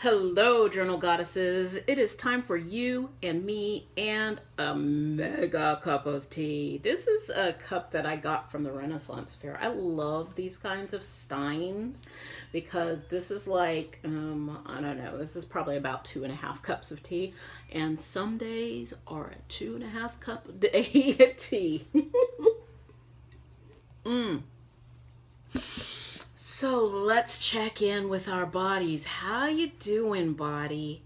Hello, Journal Goddesses. It is time for you and me and a mega cup of tea. This is a cup that I got from the Renaissance Fair. I love these kinds of steins because this is like, I don't know, this is probably about 2.5 cups of tea. And some days are a 2.5 cup a day of tea. So let's check in with our bodies. How you doing, body?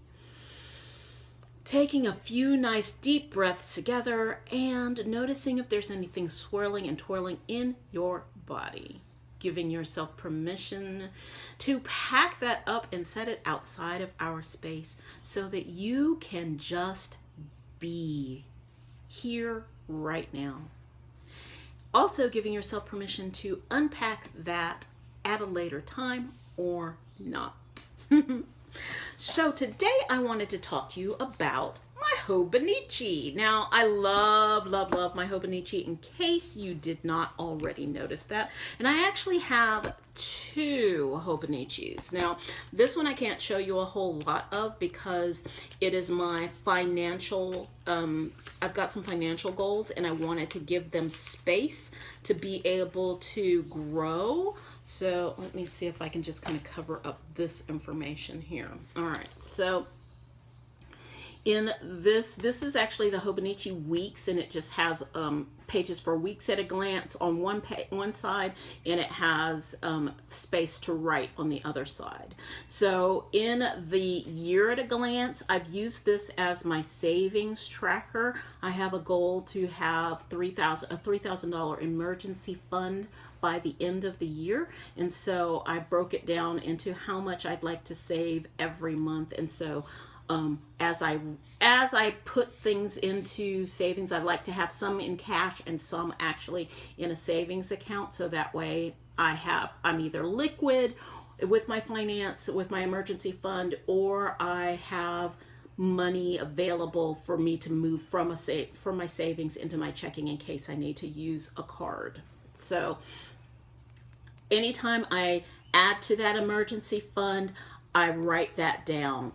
Taking a few nice deep breaths together and noticing if there's anything swirling and twirling in your body. Giving yourself permission to pack that up and set it outside of our space so that you can just be here right now. Also giving yourself permission to unpack that at a later time or not. So today I wanted to talk to you about my Hobonichi. Now I love my Hobonichi, in case you did not already notice that. And I actually have 2 Hobonichis. Now this one I can't show you a whole lot of because it is my financial, I've got some financial goals and I wanted to give them space to be able to grow. So let me see if I can just kind of cover up this information here. All right, so in this is actually the Hobonichi Weeks, and it just has pages for weeks at a glance on one side, and it has space to write on the other side. So in the year at a glance, I've used this as my savings tracker. I have a goal to have a $3,000 emergency fund by the end of the year, and so I broke it down into how much I'd like to save every month. And so as I put things into savings, I'd like to have some in cash and some actually in a savings account, so that way I'm either liquid with my finance, with my emergency fund, or I have money available for me to move from my savings into my checking in case I need to use a card. So anytime I add to that emergency fund, I write that down.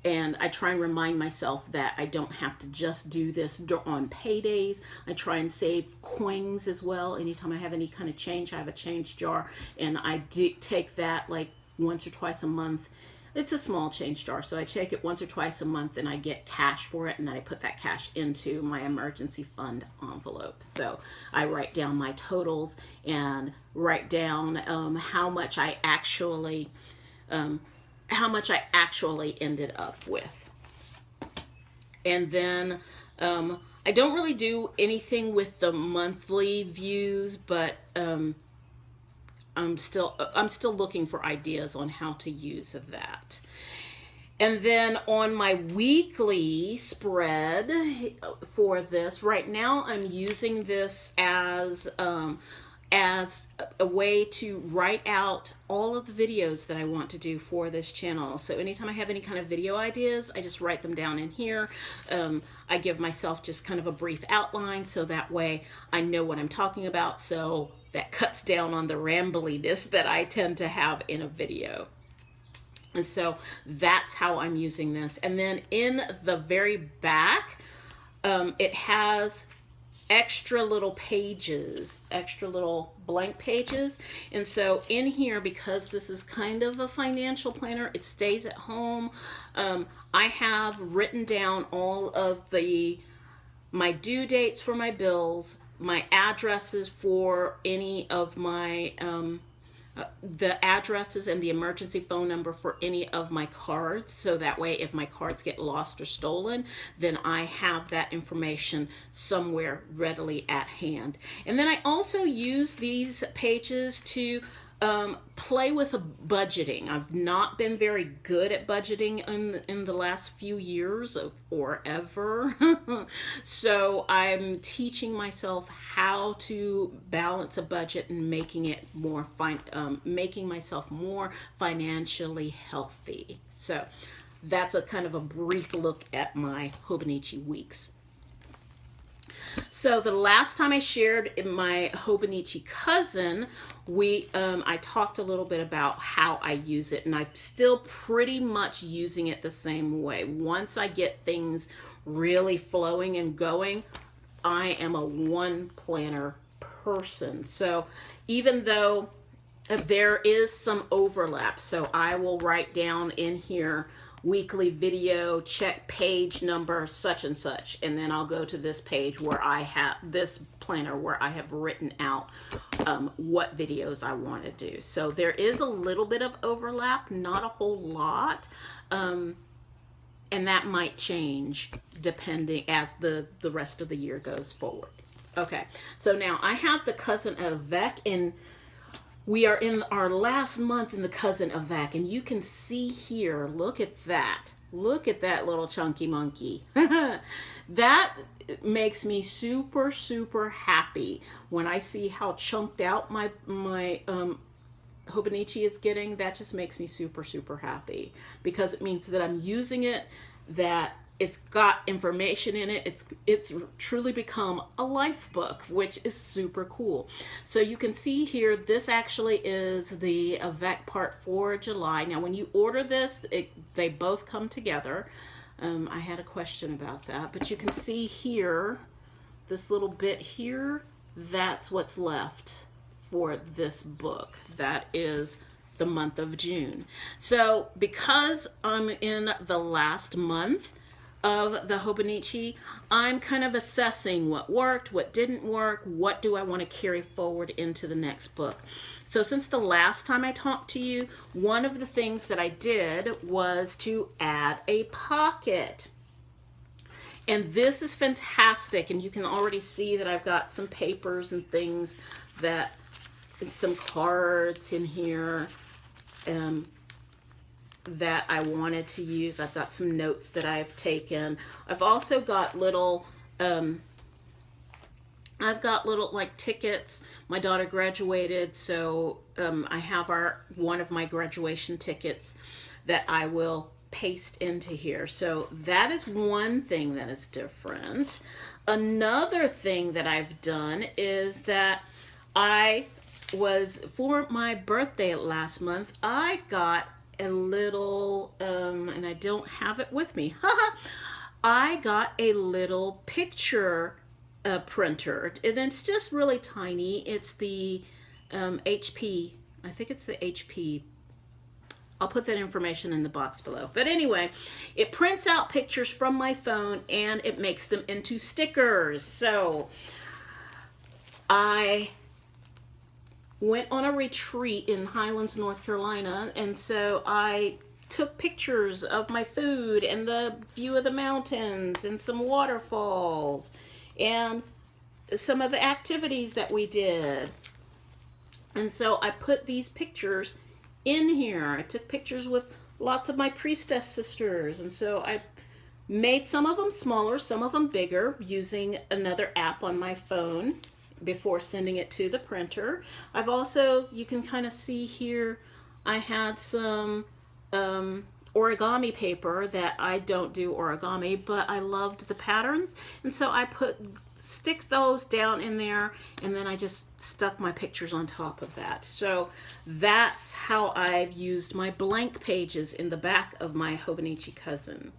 And I try and remind myself that I don't have to just do this on paydays. I try and save coins as well. Anytime I have any kind of change, I have a change jar, and I do take that like once or twice a month. It's a small change jar, so I take it once or twice a month and I get cash for it, and then I put that cash into my emergency fund envelope. So I write down my totals and write down how much I actually ended up with. And then I don't really do anything with the monthly views, but I'm still looking for ideas on how to use that. And then on my weekly spread for this, right now I'm using this as a way to write out all of the videos that I want to do for this channel. So anytime I have any kind of video ideas, I just write them down in here. I give myself just kind of a brief outline, so that way I know what I'm talking about. So that cuts down on the rambliness that I tend to have in a video. And so that's how I'm using this. And then in the very back, it has extra little pages, extra little blank pages. And so in here, because this is kind of a financial planner, it stays at home. I have written down all of my due dates for my bills, my addresses for any of my the addresses and the emergency phone number for any of my cards, so that way if my cards get lost or stolen, then I have that information somewhere readily at hand. And then I also use these pages to play with budgeting. I've not been very good at budgeting in the last few years or ever. So I'm teaching myself how to balance a budget and making myself more financially healthy. So that's a kind of a brief look at my Hobonichi Weeks. So the last time I shared in my Hobonichi Cousin, I talked a little bit about how I use it, and I'm still pretty much using it the same way. Once I get things really flowing and going, I am a one planner person. So even though there is some overlap, so I will write down in here weekly video, check page number such and such, and then I'll go to this page where I have this planner where I have written out what videos I want to do. So there is a little bit of overlap, not a whole lot, and that might change depending as the rest of the year goes forward. Okay, so now I have the Cousin Avec, and we are in our last month in the Cousin Avec, and you can see here, look at that. Look at that little chunky monkey. That makes me super, super happy when I see how chunked out my Hobonichi is getting. That just makes me super, super happy because it means that I'm using it, that it's got information in it. It's truly become a life book, which is super cool. So you can see here, this actually is the Avec part for July. Now, when you order this, they both come together. I had a question about that, but you can see here, this little bit here, that's what's left for this book. That is the month of June. So because I'm in the last month of the Hobonichi, I'm kind of assessing what worked, what didn't work, what do I want to carry forward into the next book. So since the last time I talked to you, one of the things that I did was to add a pocket. And this is fantastic, and you can already see that I've got some papers and things, that some cards in here that I wanted to use. I've got some notes that I've taken. I've also got little like tickets. My daughter graduated, so I have one of my graduation tickets that I will paste into here. So that is one thing that is different. Another thing that I've done is that for my birthday last month, I got a little, and I don't have it with me, I got a little picture printer, and it's just really tiny. It's the HP, I think it's the HP. I'll put that information in the box below. But anyway, it prints out pictures from my phone and it makes them into stickers. So I went on a retreat in Highlands, North Carolina, and so I took pictures of my food and the view of the mountains and some waterfalls and some of the activities that we did. And so I put these pictures in here. I took pictures with lots of my Priestess sisters, and so I made some of them smaller, some of them bigger, using another app on my phone before sending it to the printer. I've also, you can kind of see here, I had some origami paper that I don't do origami, but I loved the patterns, and so I stick those down in there, and then I just stuck my pictures on top of that. So that's how I've used my blank pages in the back of my Hobonichi Cousin.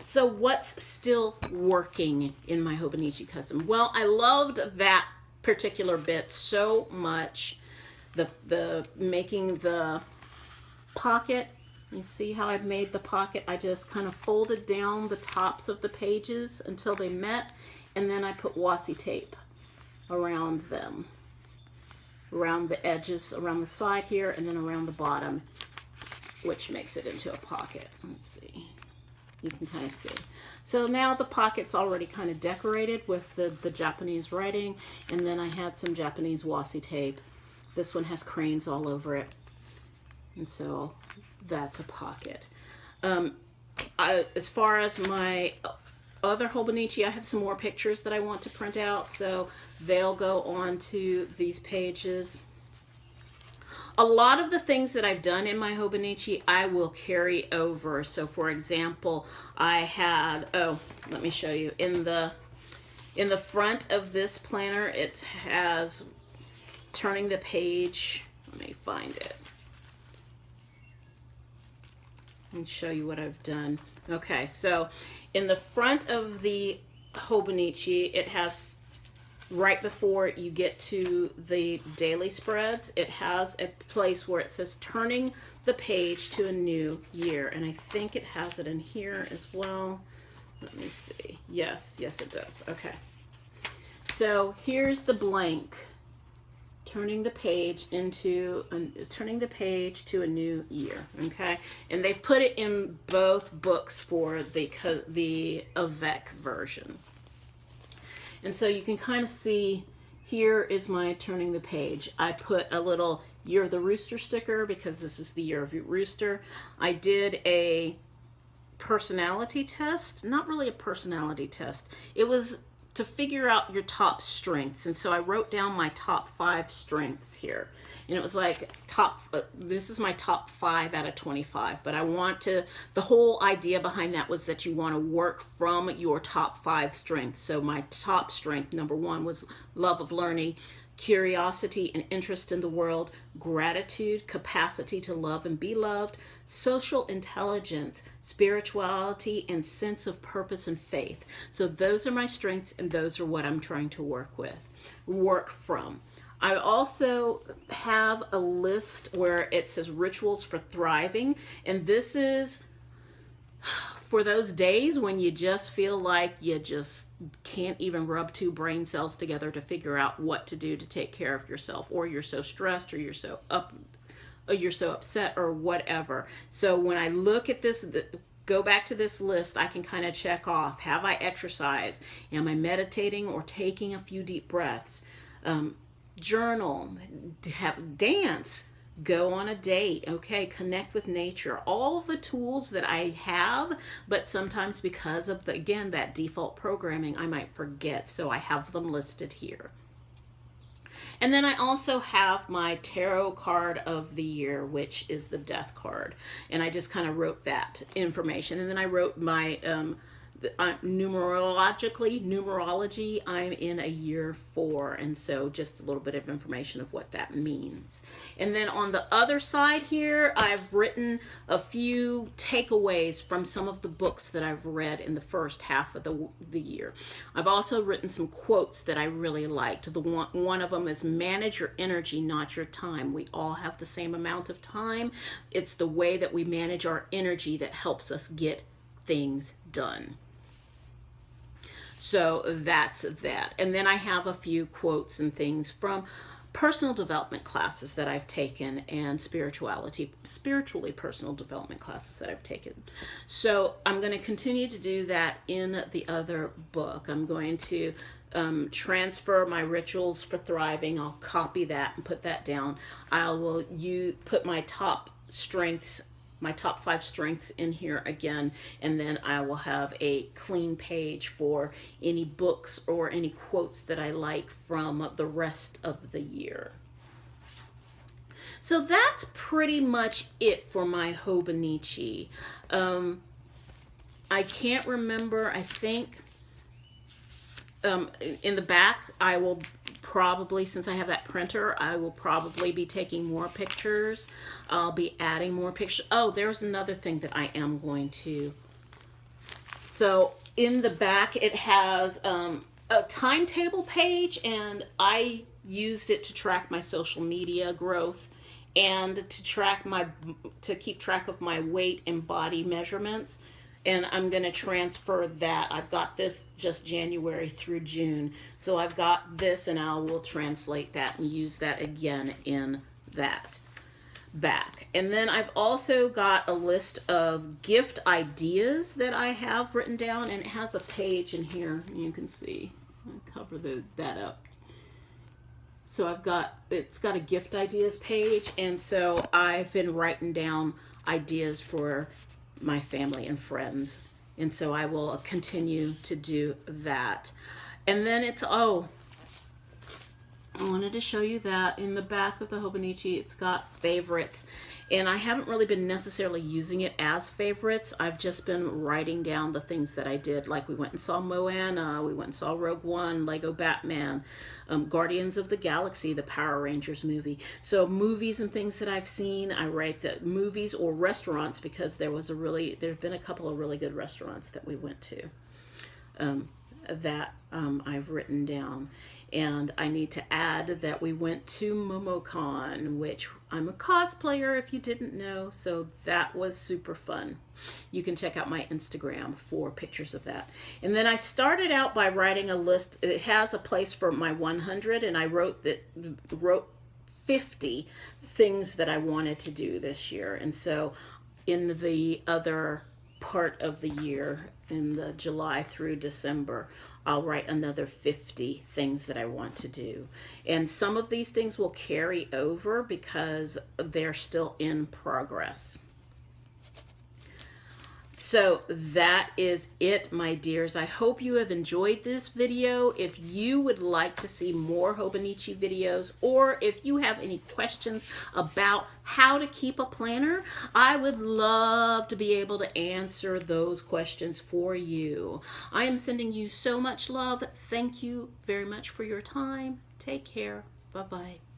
So what's still working in my Hobonichi Cousin? Well, I loved that particular bit so much. The making the pocket. You see how I've made the pocket? I just kind of folded down the tops of the pages until they met, and then I put washi tape around them, around the edges, around the side here, and then around the bottom, which makes it into a pocket. Let's see. You can kind of see. So now the pocket's already kind of decorated with the Japanese writing, and then I had some Japanese washi tape. This one has cranes all over it, and so that's a pocket. As far as my other Hobonichi, I have some more pictures that I want to print out, so they'll go on to these pages. A lot of the things that I've done in my Hobonichi, I will carry over. So for example, I had, let me show you, in the In the front of this planner, it has turning the page. Let me find it and show you what I've done. Okay, so in the front of the Hobonichi, it has, right before you get to the daily spreads, it has a place where it says turning the page to a new year. And I think it has it in here as well. Let me see. Yes, it does. Okay. So here's the blank. Turning the page to a new year. Okay, and they put it in both books for the Avec version. And so you can kind of see, here is my turning the page. I put a little Year of the Rooster sticker because this is the year of your rooster. I did a personality test, not really a personality test. It was to figure out your top strengths. And so I wrote down my top 5 strengths here. And it was like this is my top 5 out of 25. But the whole idea behind that was that you want to work from your top 5 strengths. So my top strength, number 1, was love of learning, curiosity and interest in the world, gratitude, capacity to love and be loved, social intelligence, spirituality, and sense of purpose and faith. So those are my strengths, and those are what I'm trying to work from. I also have a list where it says rituals for thriving, and this is for those days when you just feel like you just can't even rub 2 brain cells together to figure out what to do to take care of yourself, or you're so stressed, or you're so upset, or whatever. So when I look at this, go back to this list, I can kind of check off: have I exercised? Am I meditating or taking a few deep breaths? Journal, dance, go on a date, okay, connect with nature. All the tools that I have, but sometimes because of that default programming, I might forget, so I have them listed here. And then I also have my tarot card of the year, which is the Death card, and I just kind of wrote that information. And then I wrote my numerology, I'm in a year 4, and so just a little bit of information of what that means. And then on the other side here, I've written a few takeaways from some of the books that I've read in the first half of the year. I've also written some quotes that I really liked. One of them is, manage your energy, not your time. We all have the same amount of time. It's the way that we manage our energy that helps us get things done. So that's that. And then I have a few quotes and things from personal development classes that I've taken, and spiritually personal development classes that I've taken. So I'm going to continue to do that in the other book. I'm going to transfer my rituals for thriving. I'll copy that and put that down. I will put my top strengths, my top 5 strengths in here again, and then I will have a clean page for any books or any quotes that I like from the rest of the year. So that's pretty much it for my Hobonichi. I can't remember, I think in the back I will probably, since I have that printer, I will probably be taking more pictures. I'll be adding more pictures. Oh, there's another thing that I am going to. So in the back, it has a timetable page, and I used it to track my social media growth and to keep track of my weight and body measurements. And I'm going to transfer that. I've got this just January through June. So I've got this, and I will translate that and use that again in that back. And then I've also got a list of gift ideas that I have written down, and it has a page in here. You can see. I'll cover that up. So it's got a gift ideas page, and so I've been writing down ideas for my family and friends, and so I will continue to do that. And then it's I wanted to show you that in the back of the Hobonichi, it's got favorites. And I haven't really been necessarily using it as favorites. I've just been writing down the things that I did. Like we went and saw Moana, we went and saw Rogue One, Lego Batman, Guardians of the Galaxy, the Power Rangers movie. So movies and things that I've seen, I write the movies or restaurants because there've been a couple of really good restaurants that we went to that I've written down. And I need to add that we went to MomoCon, which I'm a cosplayer if you didn't know, so that was super fun. You can check out my Instagram for pictures of that. And then I started out by writing a list. It has a place for my 100, and I wrote 50 things that I wanted to do this year. And so in the other part of the year, in the July through December, I'll write another 50 things that I want to do. And some of these things will carry over because they're still in progress. So that is it, my dears. I hope you have enjoyed this video. If you would like to see more Hobonichi videos, or if you have any questions about how to keep a planner, I would love to be able to answer those questions for you. I am sending you so much love. Thank you very much for your time. Take care. Bye-bye.